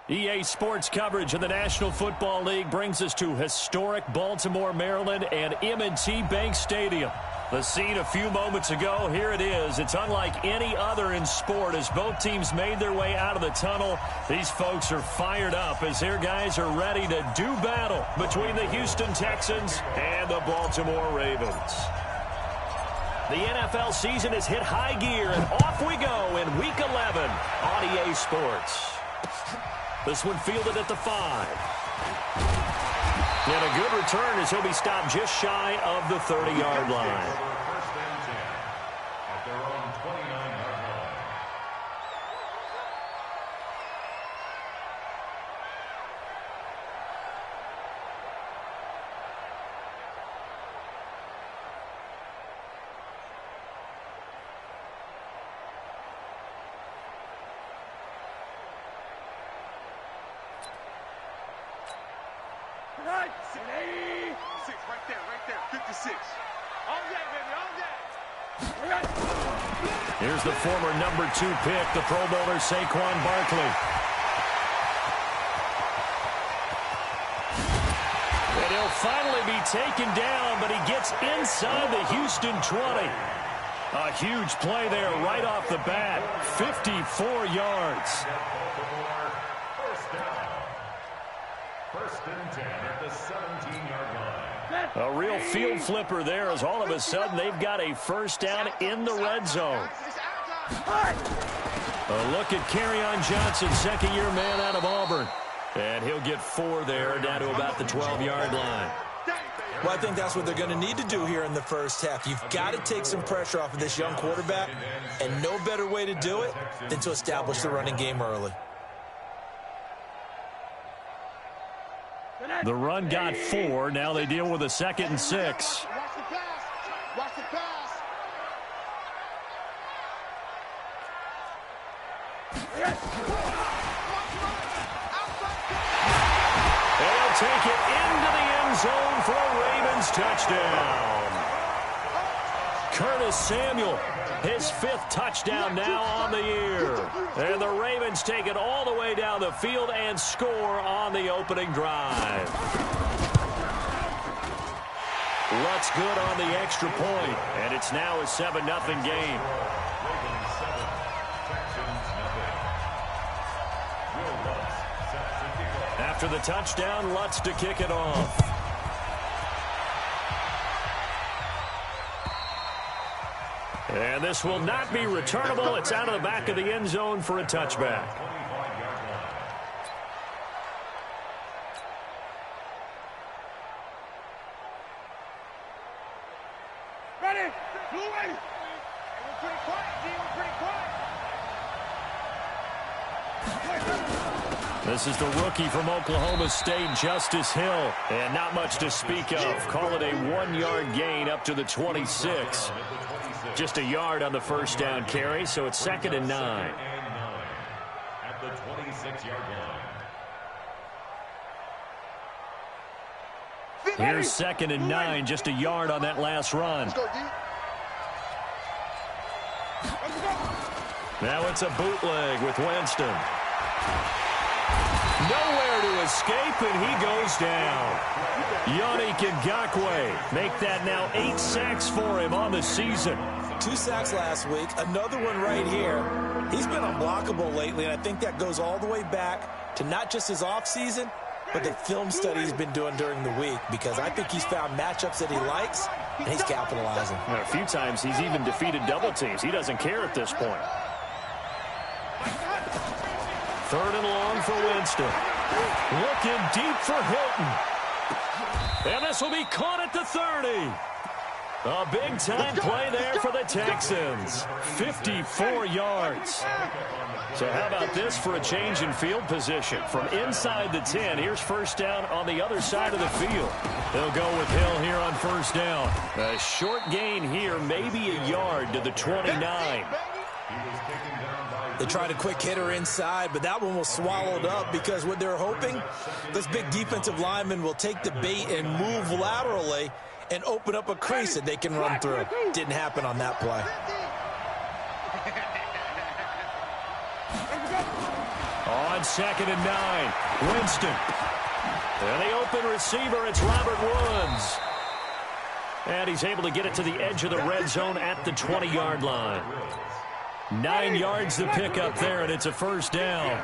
EA Sports coverage of the National Football League brings us to historic Baltimore, Maryland, and M&T Bank Stadium. The scene a few moments ago, here it is. It's unlike any other in sport as both teams made their way out of the tunnel. These folks are fired up as their guys are ready to do battle between the Houston Texans and the Baltimore Ravens. The NFL season has hit high gear, and off we go in Week 11 on EA Sports. This one fielded at the 5. And a good return as he'll be stopped just shy of the 30-yard line. At their own 29-yard line. Right there, 56. All that, baby, all that. Here's the former number 2 pick, the Pro Bowler Saquon Barkley. And he'll finally be taken down, but he gets inside the Houston 20. A huge play there right off the bat. 54 yards. First and 10 at the 17-yard line. A real field flipper there as all of a sudden they've got a first down in the red zone. A look at Kerryon Johnson, second-year man out of Auburn. And he'll get 4 there, down to about the 12-yard line. Well, I think that's what they're going to need to do here in the first half. You've got to take some pressure off of this young quarterback, and no better way to do it than to establish the running game early. The run got 4. Now they deal with a 2nd and 6. Watch the pass. Watch the pass. They'll take it into the end zone for a Ravens touchdown. Curtis Samuel, his 5th touchdown now on the year. And the Ravens take it all the way down the field and score on the opening drive. Lutz good on the extra point, and it's now a 7-0 game. Ravens 7, Texans nothing. Will Lutz set to kick off. After the touchdown, Lutz to kick it off. And this will not be returnable. It's out of the back of the end zone for a touchback. 25-yard line. Ready? Blue way. We're pretty quiet, D. We're pretty quiet. This is the rookie from Oklahoma State, Justice Hill. And not much to speak of. Call it a 1-yard gain up to the 26. Just a yard on the first down carry, so it's 2nd and 9. At the 26-yard line. Here's 2nd and 9, just a yard on that last run. Let's go, D. Now it's a bootleg with Winston. Nowhere to escape, and he goes down. Yannick Ngakoue make that now 8 sacks for him on the season. 2 sacks last week, another one right here. He's been unblockable lately, and I think that goes all the way back to not just his offseason, but the film study he's been doing during the week, because I think he's found matchups that he likes, and he's capitalizing. A few times he's even defeated double teams. He doesn't care at this point. 3rd and long for Winston. Looking deep for Hilton. And this will be caught at the 30. A big-time play there for the Texans. 54 yards. So how about this for a change in field position? From inside the 10, here's first down on the other side of the field. They'll go with Hill here on first down. A short gain here, maybe a yard to the 29. They tried a quick hitter inside, but that one was swallowed up because what they're hoping, this big defensive lineman will take the bait and move laterally and open up a crease that they can run through. Didn't happen on that play. On 2nd and 9, Winston. And the open receiver, it's Robert Woods. And he's able to get it to the edge of the red zone at the 20-yard line. 9 yards to pick up there, and it's a first down.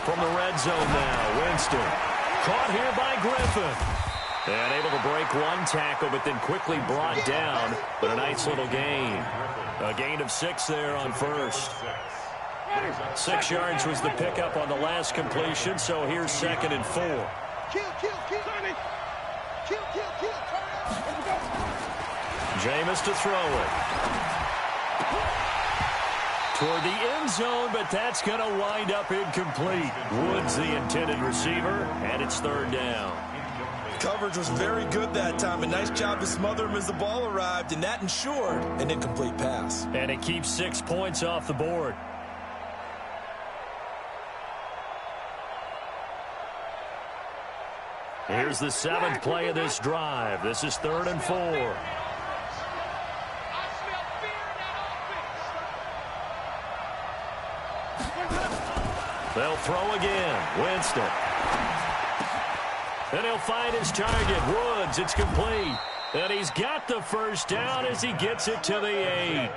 From the red zone now, Winston. Caught here by Griffin. And able to break one tackle, but then quickly brought down. But a nice little gain. A gain of 6 there on first. 6 yards was the pickup on the last completion, so here's 2nd and 4. Jameis to throw it. Toward the end zone, but that's going to wind up incomplete. Woods the intended receiver, and it's 3rd down. Coverage was very good that time. A nice job to smother him as the ball arrived, and that ensured an incomplete pass. And it keeps 6 points off the board. Here's the 7th play of this drive. This is 3rd and 4. They'll throw again. Winston. And he'll find his target. Woods, it's complete. And he's got the first down as he gets it to the 8.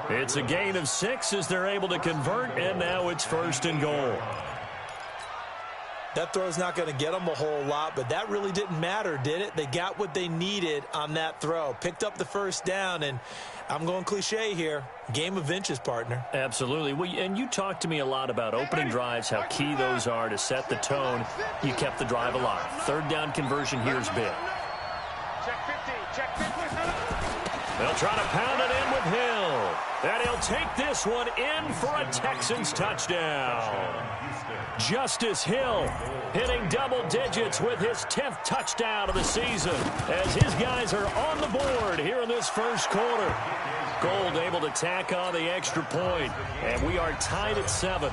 It's a gain of 6 as they're able to convert, and now it's 1st and goal. That throw's not going to get them a whole lot, but that really didn't matter, did it? They got what they needed on that throw. Picked up the first down, and I'm going cliche here. Game of inches, partner. Absolutely. And you talked to me a lot about opening drives, how key those are to set the tone. You kept the drive alive. 3rd down conversion here's big. Check 50. Check 50. They'll try to pound it in with Hill. And he'll take this one in for a Texans touchdown. Justice Hill hitting double digits with his 10th touchdown of the season as his guys are on the board here in this first quarter. Gold able to tack on the extra point, and we are tied at 7.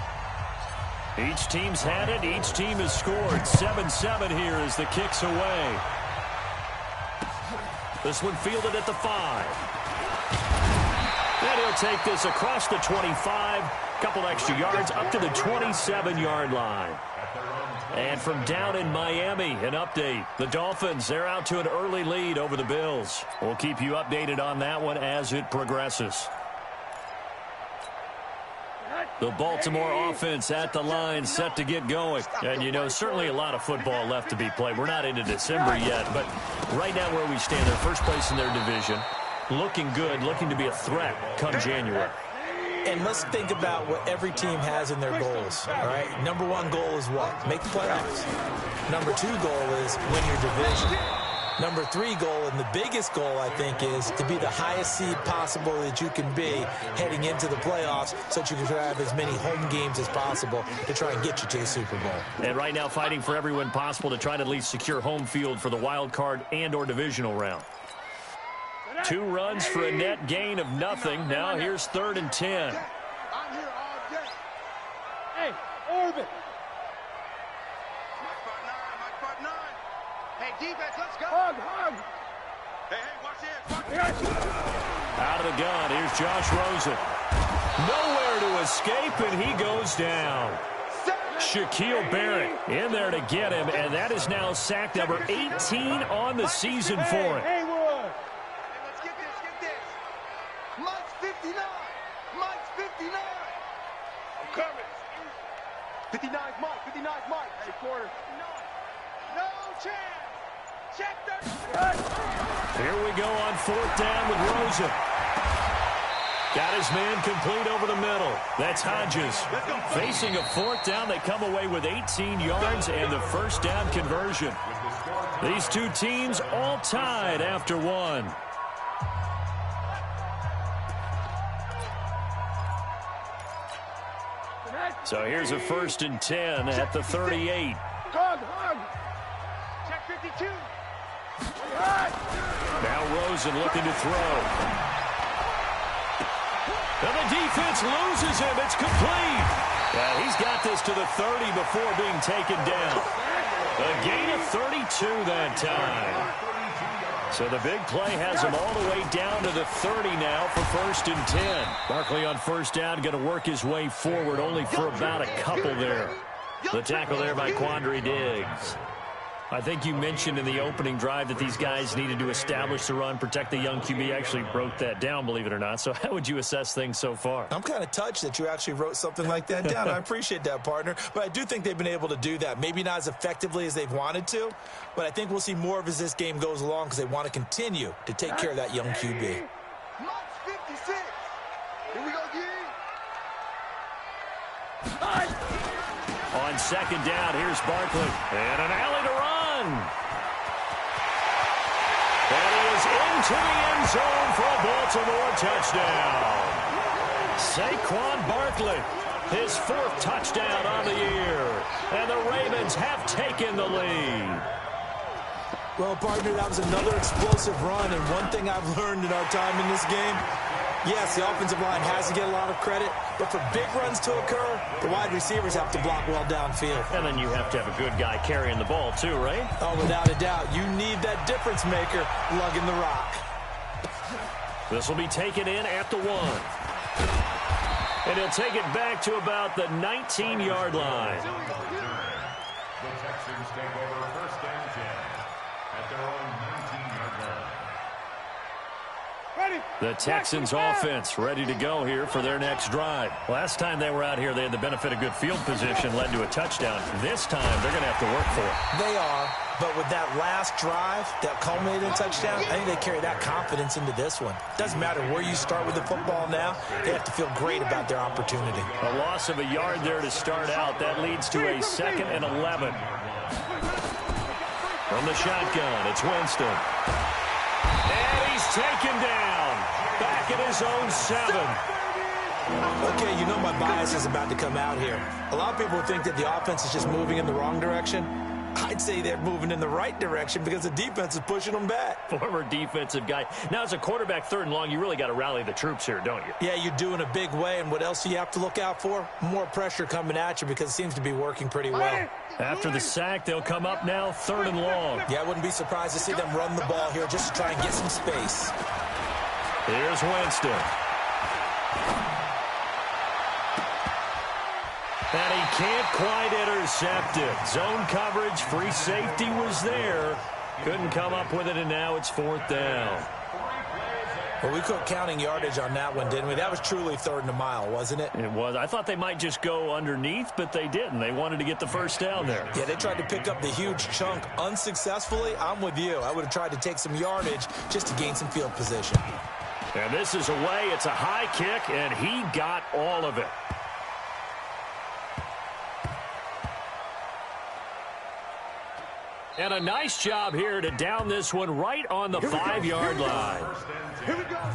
Each team's had it. Each team has scored. 7-7 here as the kick's away. This one fielded at the 5. And he'll take this across the 25. Couple extra yards up to the 27-yard line. And from down in Miami, an update. The Dolphins, they're out to an early lead over the Bills. We'll keep you updated on that one as it progresses. The Baltimore offense at the line, set to get going. And, you know, certainly a lot of football left to be played. We're not into December yet, but right now where we stand, they're first place in their division. Looking good, looking to be a threat come January. And let's think about what every team has in their goals, all right? Number 1 goal is what? Make the playoffs. Number 2 goal is win your division. Number 3 goal, and the biggest goal, I think, is to be the highest seed possible that you can be heading into the playoffs so that you can have as many home games as possible to try and get you to the Super Bowl. And right now fighting for every win possible to try to at least secure home field for the wild card and or divisional round. 2 runs for a net gain of nothing. Now here's 3rd and 10. I'm here all day. Hey, Orbit. Mike 5'9". Hey, defense, let's go. Hug. Hey, watch this. Out of the gun, here's Josh Rosen. Nowhere to escape, and he goes down. Shaquille Barrett in there to get him, and that is now sack number 18 on the season for him. Mike's 59. Mike's 59. I'm coming. 59's Mike. 59's Mike. Hey, quarter. No chance. Check 30. Here we go on 4th down with Rosen. Got his man complete over the middle. That's Hodges. Facing a 4th down, they come away with 18 yards and the first down conversion. These two teams all tied after 1. So here's a 1st and 10 at the 38. Hug. Check 52. Now Rosen looking to throw. And the defense loses him. It's complete. He's got this to the 30 before being taken down. A gain of 32 that time. So the big play has him all the way down to the 30 now for 1st and 10. Barkley on 1st down, going to work his way forward only for about a couple there. The tackle there by Quandre Diggs. I think you mentioned in the opening drive that these guys needed to establish the run, protect the young QB. Actually wrote that down, believe it or not. So how would you assess things so far? I'm kind of touched that you actually wrote something like that down. I appreciate that, partner. But I do think they've been able to do that. Maybe not as effectively as they've wanted to, but I think we'll see more of as this game goes along because they want to continue to take care of that young QB. March 56. Here we go, On 2nd down, here's Barkley. And an alley to run. And he is into the end zone for a Baltimore touchdown. Saquon Barkley, his 4th touchdown on the year. And the Ravens have taken the lead. Well, partner, that was another explosive run. And one thing I've learned in our time in this game, yes, the offensive line has to get a lot of credit, but for big runs to occur, the wide receivers have to block well downfield. And then you have to have a good guy carrying the ball too, right? Oh, without a doubt. You need that difference maker lugging the rock. This will be taken in at the 1. And he'll take it back to about the 19-yard line. The Texans take over 1st and 10 at their own 19-yard line. The Texans offense ready to go here for their next drive. Last time they were out here, they had the benefit of good field position, led to a touchdown. This time, they're going to have to work for it. They are, but with that last drive that culminated in touchdown, I think they carry that confidence into this one. Doesn't matter where you start with the football now, they have to feel great about their opportunity. A loss of a yard there to start out. That leads to a 2nd and 11. From the shotgun, it's Winston. And he's taken down. Back at his own 7. Okay, you know my bias is about to come out here. A lot of people think that the offense is just moving in the wrong direction. I'd say they're moving in the right direction because the defense is pushing them back. Former defensive guy. Now, as a quarterback 3rd and long, you really got to rally the troops here, don't you? Yeah, you do in a big way. And what else do you have to look out for? More pressure coming at you because it seems to be working pretty well. After the sack, they'll come up now 3rd and long. Yeah, I wouldn't be surprised to see them run the ball here just to try and get some space. Here's Winston. And he can't quite intercept it. Zone coverage, free safety was there. Couldn't come up with it, and now it's 4th down. Well, we quit counting yardage on that one, didn't we? That was truly 3rd and a mile, wasn't it? It was. I thought they might just go underneath, but they didn't. They wanted to get the 1st down there. Yeah, they tried to pick up the huge chunk unsuccessfully. I'm with you. I would have tried to take some yardage just to gain some field position. And this is away. It's a high kick, and he got all of it. And a nice job here to down this one right on the 5-yard line.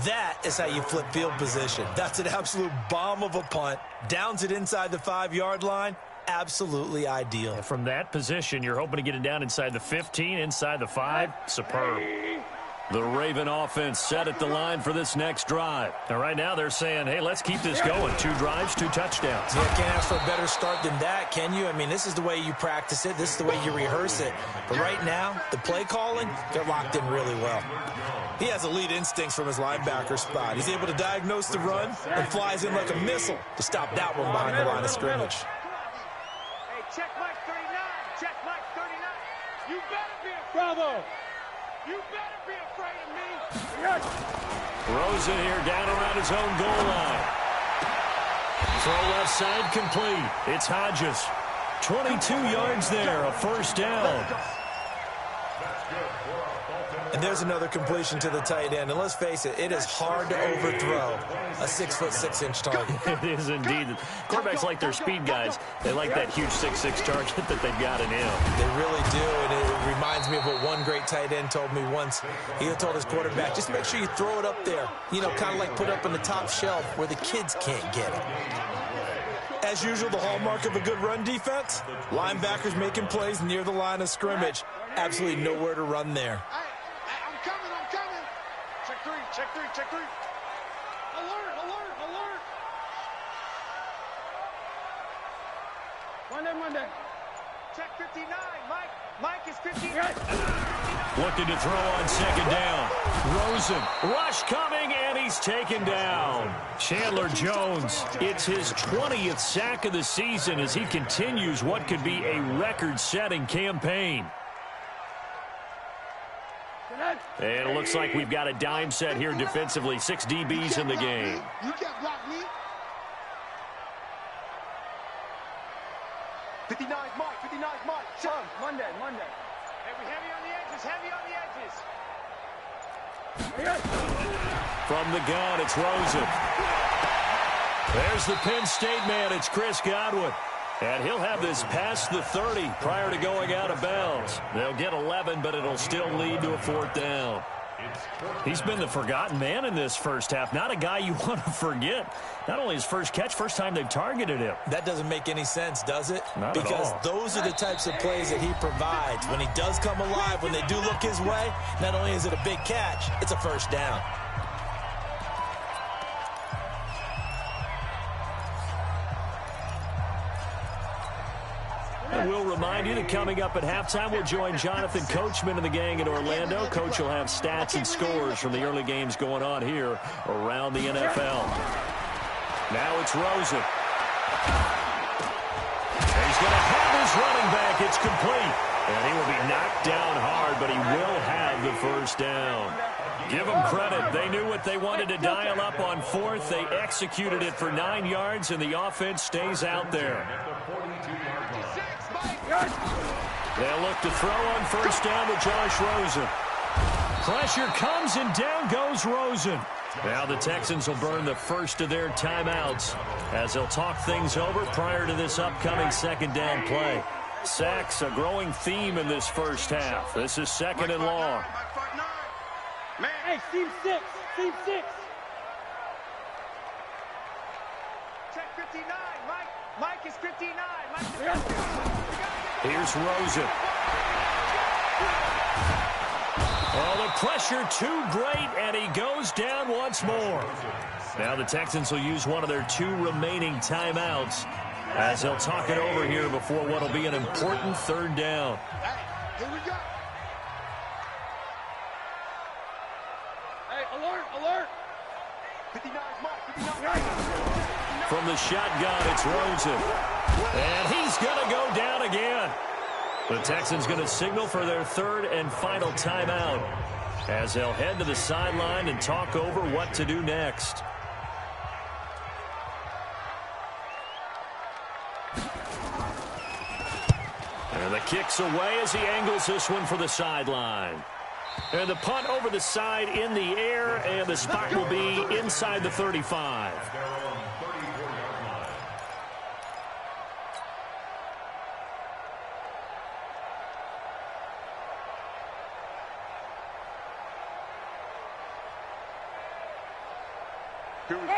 That is how you flip field position. That's an absolute bomb of a punt. Downs it inside the 5-yard line. Absolutely ideal. And from that position, you're hoping to get it down inside the 15, inside the 5. Superb. The Raven offense set at the line for this next drive. And right now they're saying, hey, let's keep this going. 2 drives, 2 touchdowns. Yeah, can't ask for a better start than that, can you? I mean, this is the way you practice it. This is the way you rehearse it. But right now, the play calling, they're locked in really well. He has elite instincts from his linebacker spot. He's able to diagnose the run and flies in like a missile to stop that one behind the line of scrimmage. Hey, check Mike 39. Check Mike 39. You better be a bravo. You better be afraid of me. Throws it here down around his own goal line. Throw left side complete. It's Hodges. 22 yards there, a 1st down. And there's another completion to the tight end. And let's face it, it is hard to overthrow a 6'6" target. It is indeed. Quarterbacks like their speed guys. They like that huge 6'6" target that they've got in him. They really do, and it reminds me of what one great tight end told me once. He told his quarterback, just make sure you throw it up there. You know, kind of like put it up on the top shelf where the kids can't get it. As usual, the hallmark of a good run defense, linebackers making plays near the line of scrimmage. Absolutely nowhere to run there. I'm coming. Check 3. Alert. Check 59. Mike is 59. Looking to throw on second down. Rosen, rush coming, and he's taken down. Chandler Jones, it's his 20th sack of the season as he continues what could be a record-setting campaign. And it looks like we've got a dime set here defensively. 6 DBs in the game. You can't block me. 59's Mike. 59's Mike. Monday. Heavy on the edges. From the gun, it's Rosen. There's the Penn State man. It's Chris Godwin. And he'll have this past the 30 prior to going out of bounds. They'll get 11, but it'll still lead to a 4th down. He's been the forgotten man in this first half. Not a guy you want to forget. Not only his first catch, first time they've targeted him. That doesn't make any sense, does it? Not at because all. Those are the types of plays that he provides. When he does come alive, when they do look his way, not only is it a big catch, it's a first down. And we'll remind you that coming up at halftime, we'll join Jonathan Coachman and the gang in Orlando. Coach will have stats and scores from the early games going on here around the NFL. Now it's Rosen. He's going to have his running back. It's complete. And he will be knocked down hard, but he will have the first down. Give them credit. They knew what they wanted to dial up on 4th. They executed it for 9 yards, and the offense stays out there. They'll look to throw on first down to Josh Rosen. Pressure comes, and down goes Rosen. Now the Texans will burn the first of their timeouts as they'll talk things over prior to this upcoming second down play. Sacks, a growing theme in this first half. This is 2nd and long. Hey, team 6. Check 59. Mike is 59. Here's Rosen. Oh, the pressure too great, and he goes down once more. Now the Texans will use one of their 2 remaining timeouts as they'll talk it over here before what will be an important 3rd down. Hey, here we go. Hey, alert. 59's Mike. 59. From the shotgun, it's Rosen. And he's going to go down again. The Texans going to signal for their 3rd and final timeout as they'll head to the sideline and talk over what to do next. And the kick's away as he angles this one for the sideline. And the punt over the side in the air, and the spot will be inside the 35.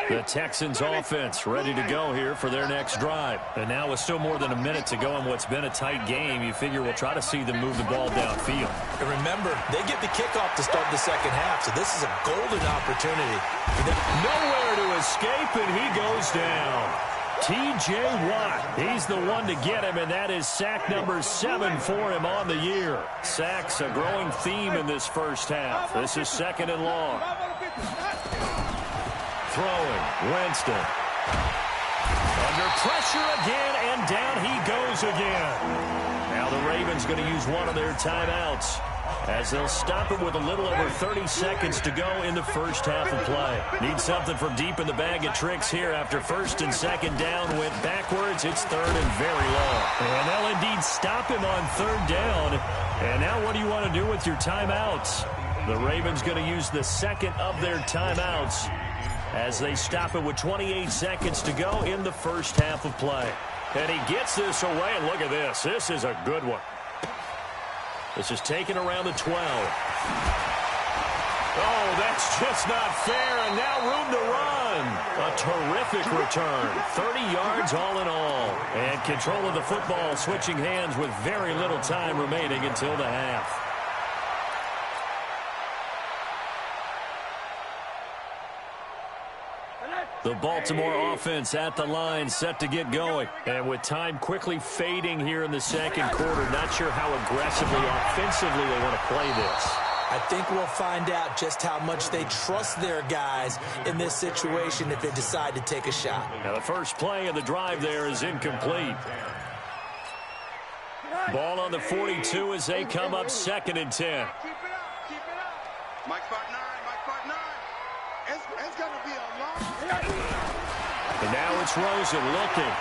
The Texans offense ready to go here for their next drive. And now with still more than a minute to go in what's been a tight game, you figure we'll try to see them move the ball downfield. And remember, they get the kickoff to start the second half, so this is a golden opportunity. Nowhere to escape, and he goes down. T.J. Watt, he's the one to get him, and that is sack number 7 for him on the year. Sacks, a growing theme in this first half. This is 2nd and long. Throwing, Winston. Under pressure again, and down he goes again. Now the Ravens going to use one of their timeouts as they'll stop it with a little over 30 seconds to go in the first half of play. Need something from deep in the bag of tricks here after 1st and 2nd down went backwards. It's 3rd and very long. And they'll indeed stop him on 3rd down. And now what do you want to do with your timeouts? The Ravens going to use the 2nd of their timeouts as they stop it with 28 seconds to go in the first half of play. And he gets this away, and look at this. This is a good one. This is taken around the 12. Oh, that's just not fair, and now room to run. A terrific return. 30 yards all in all. And control of the football switching hands with very little time remaining until the half. The Baltimore offense at the line, set to get going. And with time quickly fading here in the second quarter, not sure how aggressively, offensively they want to play this. I think we'll find out just how much they trust their guys in this situation if they decide to take a shot. Now the first play of the drive there is incomplete. Ball on the 42 as they come up 2nd and 10. Keep it up, keep it up. Mike Part 9, Mike Part 9. It's going to be a long... And now it's Rosen looking.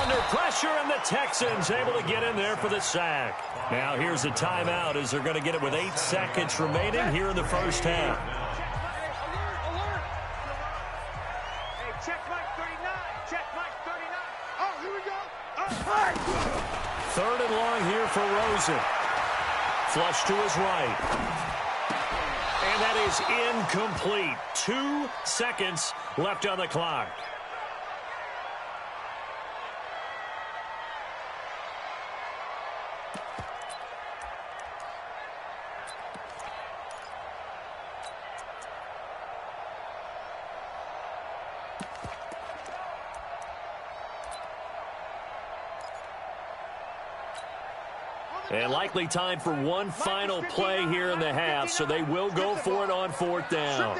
Under pressure, and the Texans able to get in there for the sack. Now here's a timeout as they're going to get it with 8 seconds remaining here in the first half. Alert! Hey, check Mike 39. Check Mike 39. Oh, here we go. Oh, 3rd and long here for Rosen. Flush to his right. And that is incomplete. 2 seconds left on the clock. And likely time for one final play here in the half, so they will go for it on 4th down.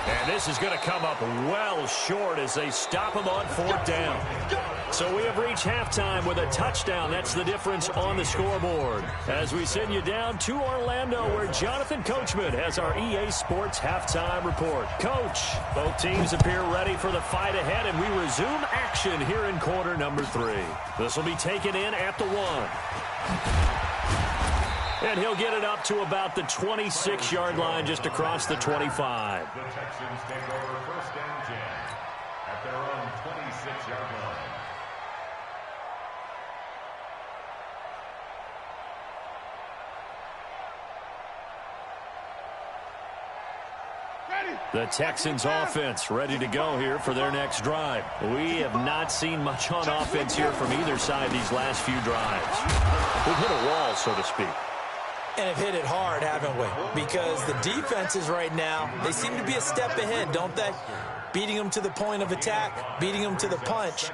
And this is going to come up well short as they stop him on 4th down. So we have reached halftime with a touchdown. That's the difference on the scoreboard. As we send you down to Orlando, where Jonathan Coachman has our EA Sports halftime report. Coach, both teams appear ready for the fight ahead, and we resume action here in quarter number 3. This will be taken in at the 1. And he'll get it up to about the 26-yard line, just across the 25. The Texans take over 1st and 10 at their own 26-yard line. The Texans offense ready to go here for their next drive. We have not seen much on offense here from either side these last few drives. We've hit a wall, so to speak. And have hit it hard, haven't we? Because the defenses right now, they seem to be a step ahead, don't they? Beating them to the point of attack, beating them to the punch.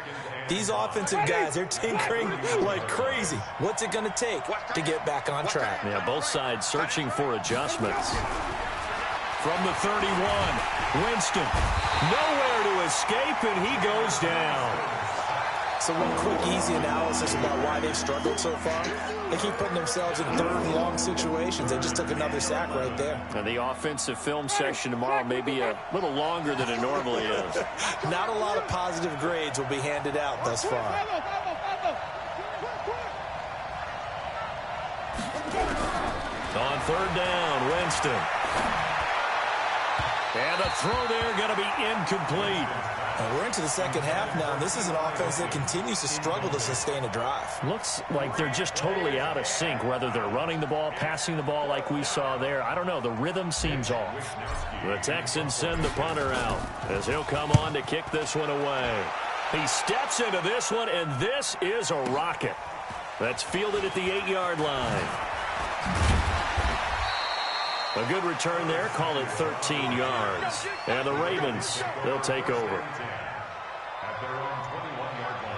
These offensive guys, they're tinkering like crazy. What's it going to take to get back on track? Yeah, both sides searching for adjustments. From the 31, Winston, nowhere to escape, and he goes down. So one quick, easy analysis about why they've struggled so far. They keep putting themselves in 3rd and long situations. They just took another sack right there. And the offensive film section tomorrow may be a little longer than it normally is. Not a lot of positive grades will be handed out thus far. On 3rd down, Winston. And the throw there going to be incomplete. And we're into the second half now, and this is an offense that continues to struggle to sustain a drive. Looks like they're just totally out of sync, whether they're running the ball, passing the ball like we saw there. I don't know. The rhythm seems off. The Texans send the punter out as he'll come on to kick this one away. He steps into this one, and this is a rocket. That's fielded at the 8-yard line. A good return there. Call it 13 yards. And the Ravens, they'll take over. At their own 21-yard line.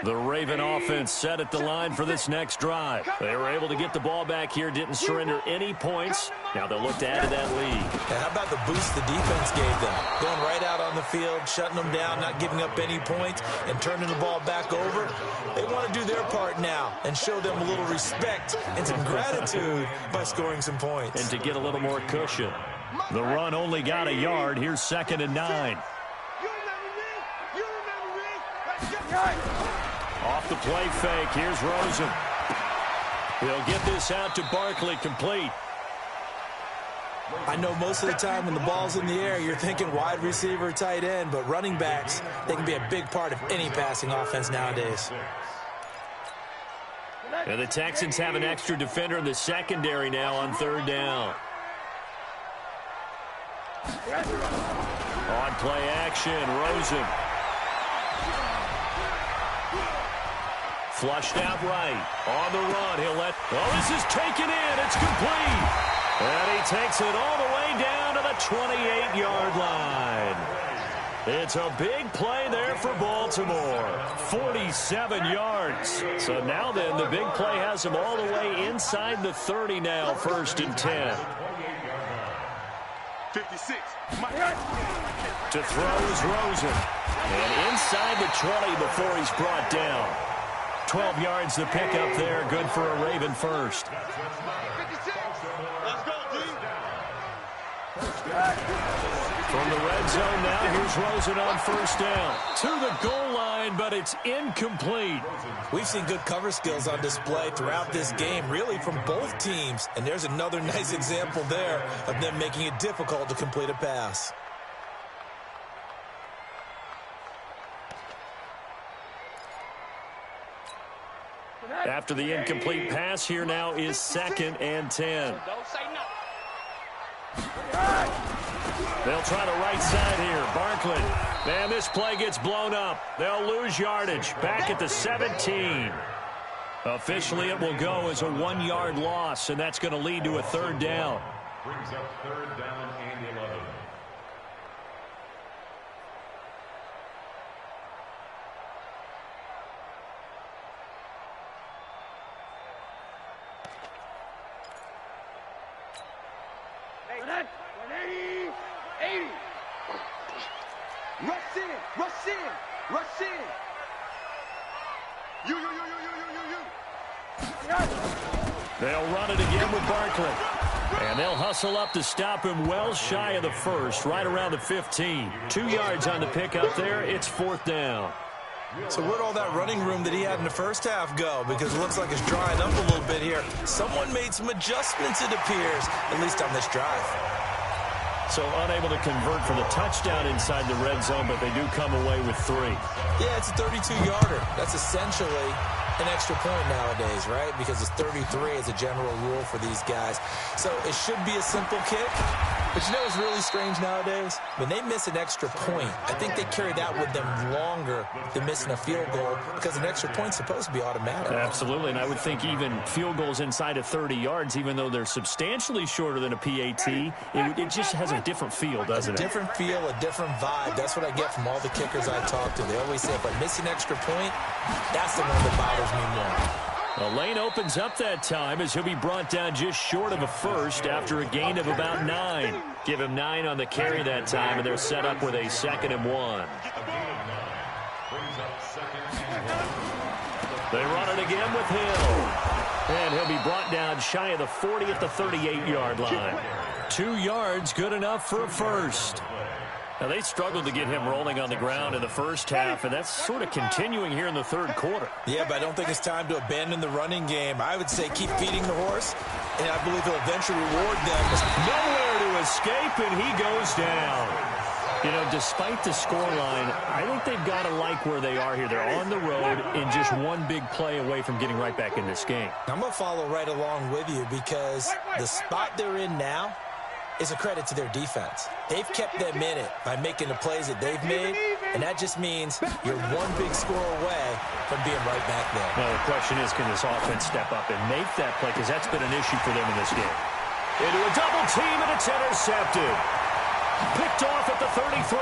The Raven offense set at the line for this next drive. They were able to get the ball back here, didn't surrender any points. Now they'll look to add to that lead. And how about the boost the defense gave them? Going right out on the field, shutting them down, not giving up any points, and turning the ball back over. They want to do their part now and show them a little respect and some gratitude by scoring some points. And to get a little more cushion. The run only got a yard. Here's 2nd and 9. Off the play fake, here's Rosen. He'll get this out to Barkley, complete. I know most of the time when the ball's in the air, you're thinking wide receiver, tight end, but running backs, they can be a big part of any passing offense nowadays. And the Texans have an extra defender in the secondary now on 3rd down. On play action, Rosen. Flushed out right. On the run, he'll let... Oh, this is taken in. It's complete. And he takes it all the way down to the 28-yard line. It's a big play there for Baltimore. 47 yards. So now then, the big play has him all the way inside the 30 now, 1st and 10. 56. To throw is Rosen. And inside the 20 before he's brought down. 12 yards the pickup there. Good for a Raven first. 56. Let's go, D. From the red zone now, here's Rosen on 1st down. To the goal line, but it's incomplete. We've seen good cover skills on display throughout this game, really from both teams. And there's another nice example there of them making it difficult to complete a pass. After the incomplete pass, here now is 2nd and 10. Don't say nothing. They'll try the right side here. Barkley. Man, this play gets blown up. They'll lose yardage. Back at the 17. Officially, it will go as a 1-yard loss, and that's going to lead to a 3rd down. Brings up 3rd down and 11. Rush in, rush in, rush in. You. They'll run it again with Barkley. And they'll hustle up to stop him well shy of the 1st, right around the 15. 2 yards on the pickup there. It's 4th down. So where'd all that running room that he had in the first half go? Because it looks like it's drying up a little bit here. Someone made some adjustments, it appears, at least on this drive. So unable to convert for the touchdown inside the red zone, but they do come away with 3. Yeah, it's a 32-yarder. That's essentially an extra point nowadays, right? Because it's 33 as a general rule for these guys. So it should be a simple kick. But you know what's really strange nowadays? When they miss an extra point, I think they carry that with them longer than missing a field goal because an extra point's supposed to be automatic. Absolutely, and I would think even field goals inside of 30 yards, even though they're substantially shorter than a PAT, it just has a different feel, doesn't it? A different feel, a different vibe. That's what I get from all the kickers I talk to. They always say if I miss an extra point, that's the one that bothers me more. The lane opens up that time as he'll be brought down just short of a 1st after a gain of about 9. Give him 9 on the carry that time, and they're set up with a 2nd and 1. They run it again with Hill. And he'll be brought down shy of the 40 at the 38-yard line. 2 yards, good enough for a 1st. Now, they struggled to get him rolling on the ground in the first half, and that's sort of continuing here in the 3rd quarter. Yeah, but I don't think it's time to abandon the running game. I would say keep feeding the horse, and I believe he'll eventually reward them. Nowhere to escape, and he goes down. You know, despite the scoreline, I think they've got to like where they are here. They're on the road and just one big play away from getting right back in this game. I'm going to follow right along with you because the spot they're in now is a credit to their defense. They've kept them in it by making the plays that they've made, and that just means you're one big score away from being right back there. Now, the question is, can this offense step up and make that play? Because that's been an issue for them in this game. Into a double team, and it's intercepted. Picked off at the 33.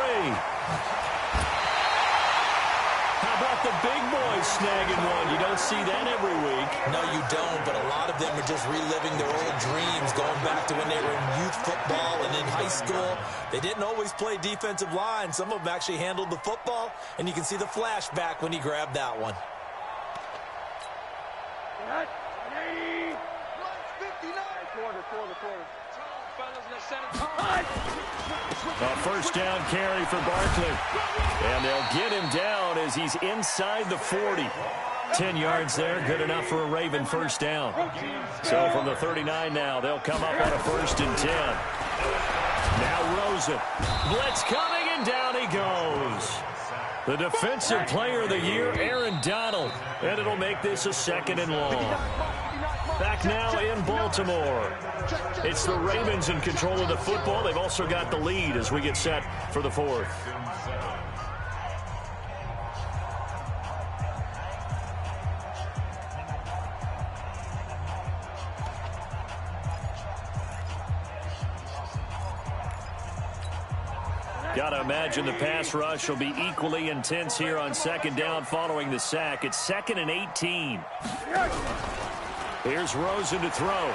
How about the big boys snagging one? You don't see that every week. No, you don't, but a lot of them are just reliving their old dreams, going back to when they were in youth football and in high school. They didn't always play defensive line. Some of them actually handled the football, and you can see the flashback when he grabbed that one. 59. A 1st down carry for Barkley. And they'll get him down as he's inside the 40. 10 yards there, good enough for a Raven 1st down. So from the 39 now, they'll come up on a 1st and 10. Now Rosen. Blitz coming, and down he goes. The defensive player of the year, Aaron Donald. And it'll make this a 2nd and long. Back now in Baltimore. It's the Ravens in control of the football. They've also got the lead as we get set for the fourth. Got to imagine the pass rush will be equally intense here on second down following the sack. It's 2nd and 18. Here's Rosen to throw.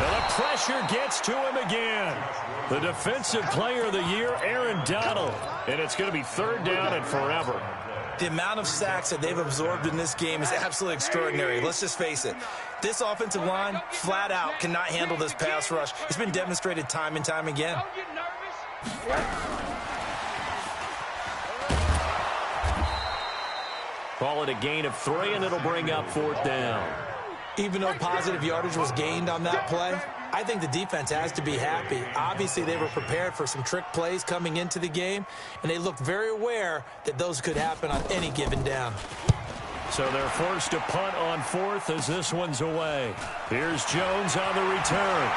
And the pressure gets to him again. The defensive player of the year, Aaron Donald. And it's going to be 3rd down and forever. The amount of sacks that they've absorbed in this game is absolutely extraordinary. Let's just face it. This offensive line, flat out, cannot handle this pass rush. It's been demonstrated time and time again. Call it a gain of 3, and it'll bring up 4th down. Even though positive yardage was gained on that play, I think the defense has to be happy. Obviously, they were prepared for some trick plays coming into the game, and they looked very aware that those could happen on any given down. So they're forced to punt on 4th as this one's away. Here's Jones on the return.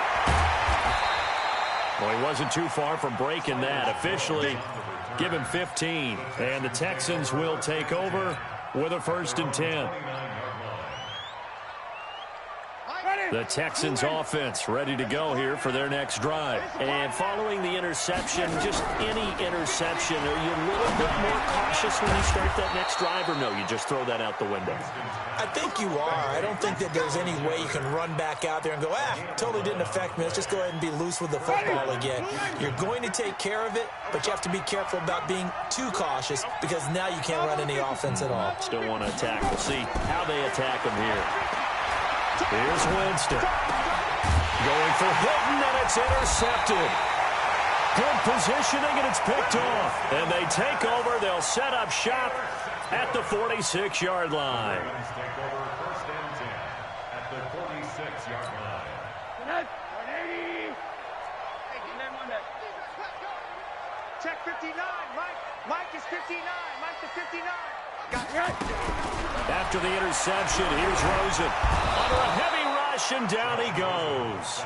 Well, he wasn't too far from breaking that. Officially, give him 15. And the Texans will take over with a 1st and 10. The Texans offense ready to go here for their next drive. And following the interception, just any interception, are you a little bit more cautious when you start that next drive, or no, you just throw that out the window? I think you are. I don't think that there's any way you can run back out there and go, totally didn't affect me. Let's just go ahead and be loose with the football again. You're going to take care of it, but you have to be careful about being too cautious because now you can't run any offense at all. Still want to attack. We'll see how they attack him here. Here's Winston. Going for Hilton, and it's intercepted. Good positioning, and it's picked off. And they take over. They'll set up shop at the 46-yard line. At the 46-yard line. Check 59. Mike is 59. Mike to 59. After the interception, here's Rosen. Under a heavy rush, and down he goes.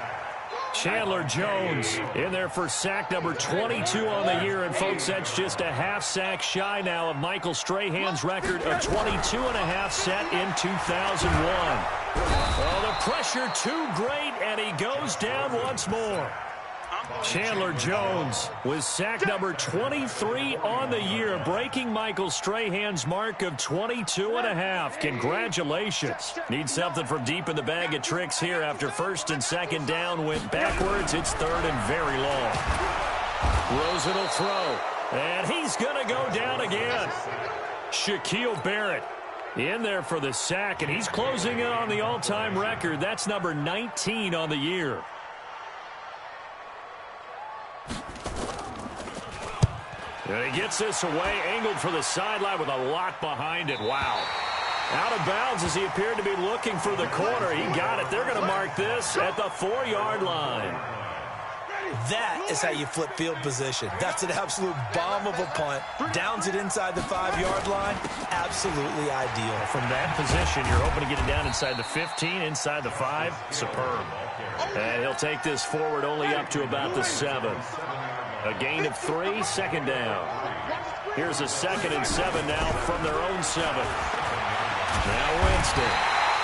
Chandler Jones in there for sack number 22 on the year. And, folks, that's just a half sack shy now of Michael Strahan's record of 22 and a half set in 2001. Oh, the pressure too great, and he goes down once more. Chandler Jones with sack number 23 on the year, breaking Michael Strahan's mark of 22 and a half. Congratulations. Need something from deep in the bag of tricks here after 1st and 2nd down went backwards. It's 3rd and very long. Rosen will throw, and he's going to go down again. Shaquille Barrett in there for the sack, and he's closing in on the all-time record. That's number 19 on the year. And he gets this away, angled for the sideline with a lot behind it. Wow. Out of bounds as he appeared to be looking for the corner. He got it. They're going to mark this at the 4-yard line. That is how you flip field position. That's an absolute bomb of a punt. Downs it inside the 5-yard line. Absolutely ideal. From that position, you're hoping to get it down inside the 15, inside the 5. Superb. And he'll take this forward only up to about the 7. A gain of 3, 2nd down. Here's a 2nd and 7 now from their own 7. Now Winston.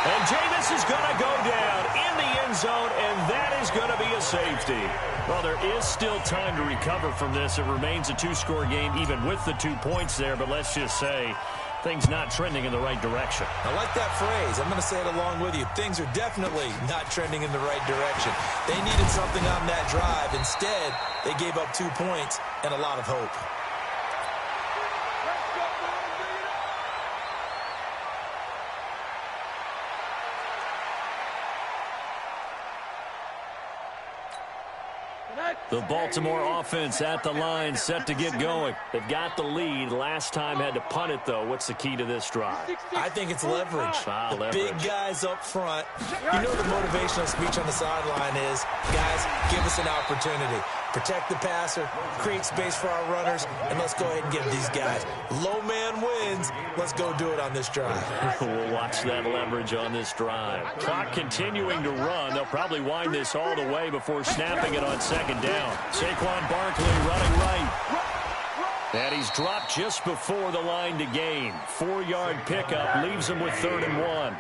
And Jameis is going to go down in the end zone, and that is going to be a safety. Well, there is still time to recover from this. It remains a 2-score game even with the 2 points there, but let's just say things not trending in the right direction. I like that phrase. I'm going to say it along with you. Things are definitely not trending in the right direction. They needed something on that drive. Instead, they gave up 2 points and a lot of hope. The Baltimore offense at the line, set to get going. They've got the lead. Last time had to punt it, though. What's the key to this drive? I think it's leverage. The big guys up front. You know the motivational speech on the sideline is, guys, give us an opportunity. protect the passer, create space for our runners, and let's go ahead and give these guys. Low man wins. Let's go do it on this drive. We'll watch that leverage on this drive. Clock continuing to run. They'll probably wind this all the way before snapping it on second down. Saquon Barkley running right. And he's dropped just before the line to gain. 4-yard pickup leaves him with 3rd and 1.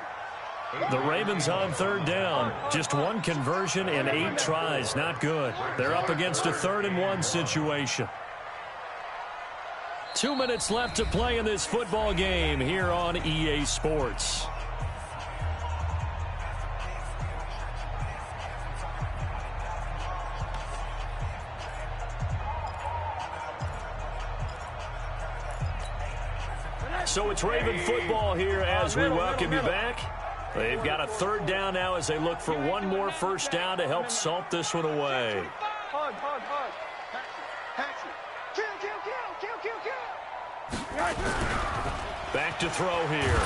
The Ravens on 3rd down. Just 1 conversion and 8 tries. Not good. They're up against a 3rd and 1 situation. 2 minutes left to play in this football game here on EA Sports. So it's Raven football here as we welcome you back. They've got a 3rd down now as they look for 1 more first down to help salt this one away. Hug. Back to throw here.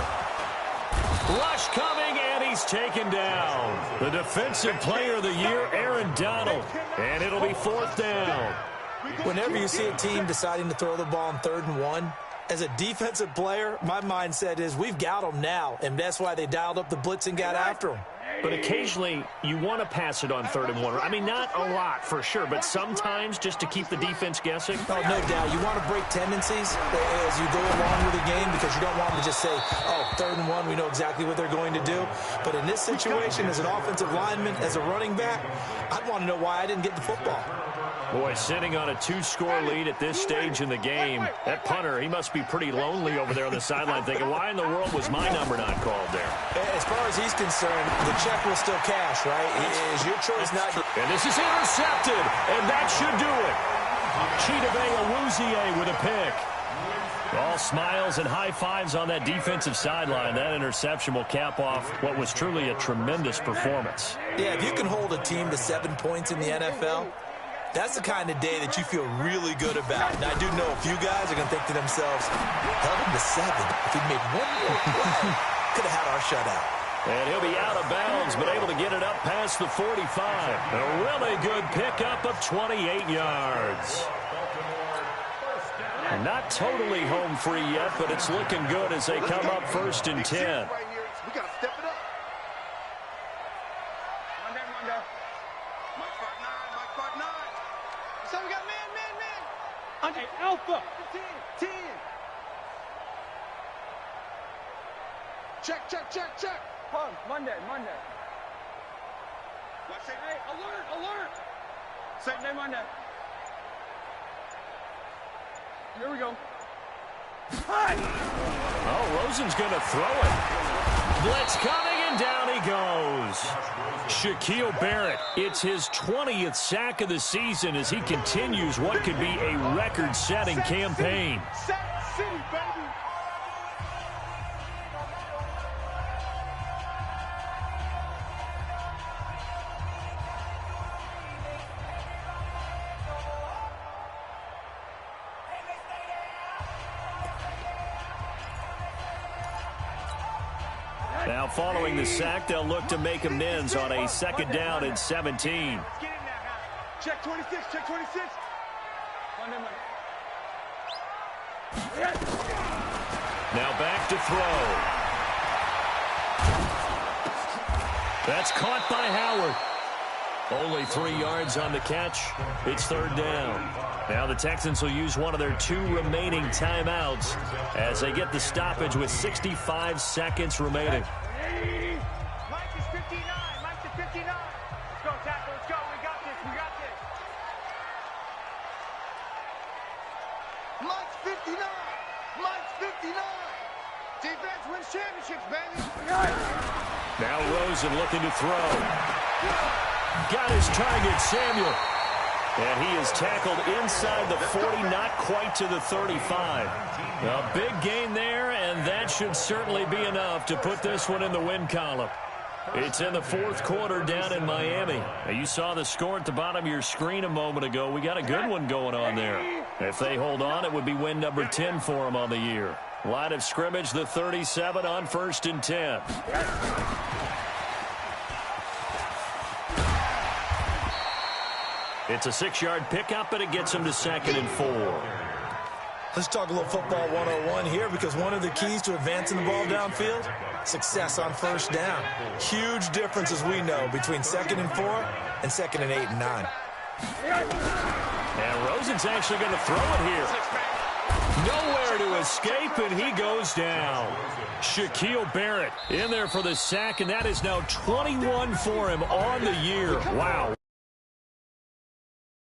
Rush coming, and he's taken down. The defensive player of the year, Aaron Donald. And it'll be 4th down. Whenever you see a team deciding to throw the ball on 3rd and 1, as a defensive player, my mindset is we've got them now, and that's why they dialed up the blitz and got after them. But occasionally, you want to pass it on 3rd and 1. I mean, not a lot for sure, but sometimes just to keep the defense guessing. Oh, no doubt. You want to break tendencies as you go along with the game because you don't want them to just say, oh, 3rd and 1, we know exactly what they're going to do. But in this situation, as an offensive lineman, as a running back, I'd want to know why I didn't get the football. Boy, sitting on a 2-score lead at this stage in the game, that punter, he must be pretty lonely over there on the sideline thinking, why in the world was my number not called there? As far as he's concerned, the check will still cash, right? It is your choice not to. And this is intercepted, and that should do it. Chidobe Awuzie with a pick. All smiles and high fives on that defensive sideline. That interception will cap off what was truly a tremendous performance. Yeah, if you can hold a team to 7 points in the NFL, that's the kind of day that you feel really good about. And I do know a few guys are going to think to themselves, held him to 7. If he'd made 1 more play, could have had our shutout. And he'll be out of bounds, but able to get it up past the 45. A really good pickup of 28 yards. Not totally home free yet, but it's looking good as they come up 1st and 10. We got to step it up. Monday. Mike Part 9. So we got man. Okay, Alpha. 10. Check. Pump, Monday. What's it? Hey, alert. Monday. Here we go. Hi. Oh, Rosen's going to throw it. Blitz coming, and down he goes. Shaquille Barrett, it's his 20th sack of the season as he continues what could be a record-setting campaign. Sack City, baby. Now following the sack, they'll look to make amends on a 2nd down and 17. Get in now. Check 26. Monday. Now back to throw. That's caught by Howard. Only 3 yards on the catch. It's 3rd down. Now the Texans will use one of their 2 remaining timeouts as they get the stoppage with 65 seconds remaining. Mike is 59. Let's go, tackle. Let's go. We got this. Mike's 59. Defense wins championships, baby. Now Rosen looking to throw. Got his target, Samuel. And he is tackled inside the 40, not quite to the 35. A big gain there, and that should certainly be enough to put this one in the win column. It's in the 4th quarter down in Miami. Now, you saw the score at the bottom of your screen a moment ago. We got a good one going on there. If they hold on, it would be win number 10 for them on the year. Line of scrimmage, the 37 on 1st and 10. It's a 6-yard pickup, and it gets him to 2nd and 4. Let's talk a little football 101 here, because one of the keys to advancing the ball downfield, success on first down. Huge difference, as we know, between 2nd and 4 and 2nd and 8 and 9. And Rosen's actually going to throw it here. Nowhere to escape, and he goes down. Shaquille Barrett in there for the sack, and that is now 21 for him on the year. Wow.